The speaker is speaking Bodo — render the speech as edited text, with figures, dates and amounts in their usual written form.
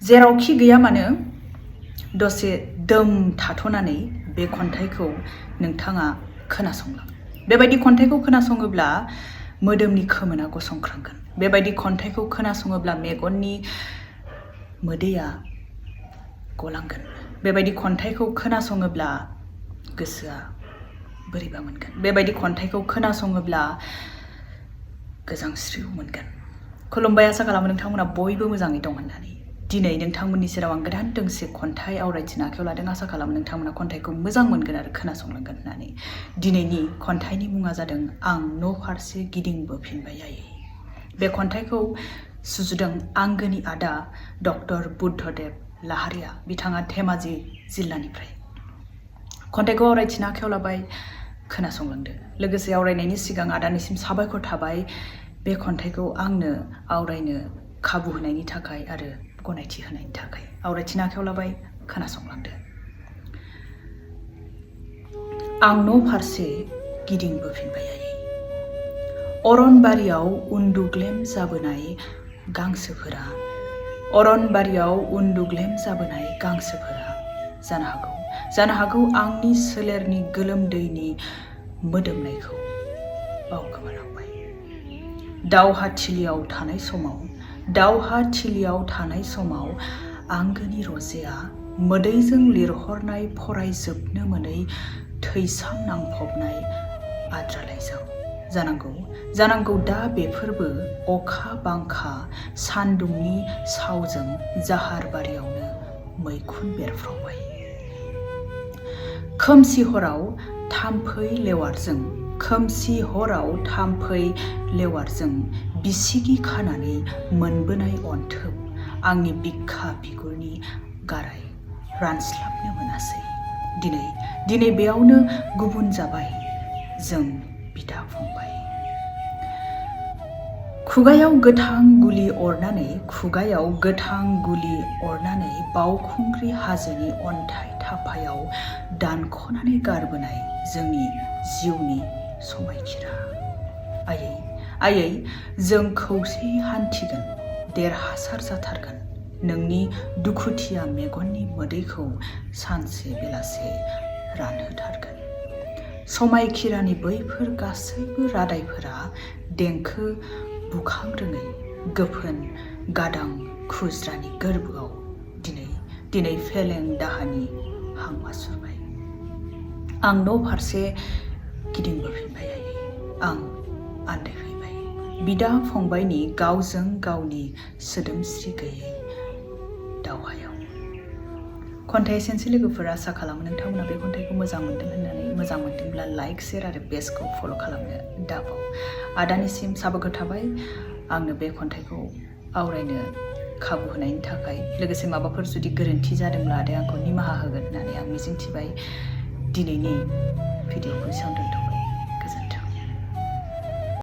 जेरावखि गैया मानो दसे दोम थाथ'नानै बे खन्थाइखौ नोंथाङा खोनासंलां। बेबायदि खन्थाइखौ खोनासङोब्ला मोदोमनि खोमोना गसंख्रांगोन। बेबायदि खन्थाइखौ खोनासङोब्ला मेगननि मोदैया गलांगोन। बेबायदि खन्थाइखौ खोनासङोब्ला गोसोआ बोरैबा मोनगोन। बेबायदि खन्थाइखौ खोनासङोब्ला गोजांस्रिउ मोनगोन। खुलुमबाय, आसा खालामो नोंथांमोना बयबो मोजाङै दं होननानै। दिनै नोंथांमोननि सेराव आं गोदान दोंसे खन्थाइ आवरायथिनो आखायाव लादों। आसा खालामो नोंथांमोना खन्थाइखौ मोजां मोनगोन आरो खोनासंलांगोन होननानै। दिनैनि खन्थाइनि मुङा जादों आं न' फारसे गिदिंबोफिनबाय आयै। बे खन्थाइखौ सुजुदों आंगोनि आदा डक्टर बुद्धदेव लाहारीया। बिथाङा धेमाजि जिल्लानिफ्राय। खन्थाइखौ आवरायथिनो आखायाव लाबाय, खोनासंलांदो। लोगोसे आवरायनायनि सिगां आदानिसिम साबायखर थाबाय बे खन्थाइखौ आंनो आवरायनो खाबु होनायनि थाखाय आरो गनायथि होनायनि थाखाय। आवरायथिनो आखायाव लाबाय, खोनासंलांदो। आं न' फारसे गिदिंबोफिनबाय आयै। अरनबारियाव उन्दुग्लेम जाबोनाय गांसोफोरा, अरनबारियाव उन्दुग्लेम जाबोनाय गांसोफोरा जानो हागौ आंनि सोलेरनि गोलोमदैनि मोदोमनायखौ बावगोमालांबाय। दावहाथिलियाव थानाय समाव आंगोनि रजेया मोदैजों लिरहरनाय फरायजोबनो मोनै थैसाम नांफबनाय आद्रा लाइजाम। जानांगौ दा बेफोरबो अखा बांखा सान्दुंनि सावजों जाहारबारियावनो मैखुन बेरफ्रावबाय। खोमसि हराव थाम्फै लेवारजों बिसिगि खानानै मोनबोनाय अनथोब आंनि बिखा बिगुरनि गाराय रानस्लाबनो मोनासै। दिनै बेयावनो गुबुन जाबाय जों बिदा फंबाय। खुगायाव गोथां गुलि अरनानै बावखुंग्रि हाजोनि अन्थाइ थाफायाव दानख'नानै गारबोनाय जोंनि जिउनि समायखिरा। आयै, जों खौसेयै हान्थिगोन, देरहासार जाथारगोन। नोंनि दुखुथिया मेगननि मोदैखौ सानसे बेलासे रानहोथारगोन। समायखिरानि बैफोर गासैबो रादायफोरा देंखो बुखांरोङै गोफोन गादां खुज्रानि गोरबोआव दिनै फेलें दाहानि हांमा सुरबाय। आं न' फारसे गिदिंबोफिनबाय आयै। आं आन्दायफैबाय बिदा फंबायनि गावजों गावनि सोदोमस्रि गैयै दावहायाव। खन्थाइ एसेनोसै लोगोफोर। आसा खालामो नोंथांमोना बे खन्थाइखौ मोजां मोनदों होननानै। मोजां मोनदोंब्ला लाइक, शेयार आरो पेजखौ फल' खालामनो दाबाव। आदानिसिम साबायखर थाबाय आंनो बे खन्थाइखौ आवरायनो खाबु होनायनि थाखाय। लोगोसे माबाफोर जुदि गोरोन्थि जादोंब्ला आदाया आंखौ निमाहा होगोन होननानै आं मिजिंथिबाय। दिनैनि भिडिअ'खौ एसेयावनो दोनथ'।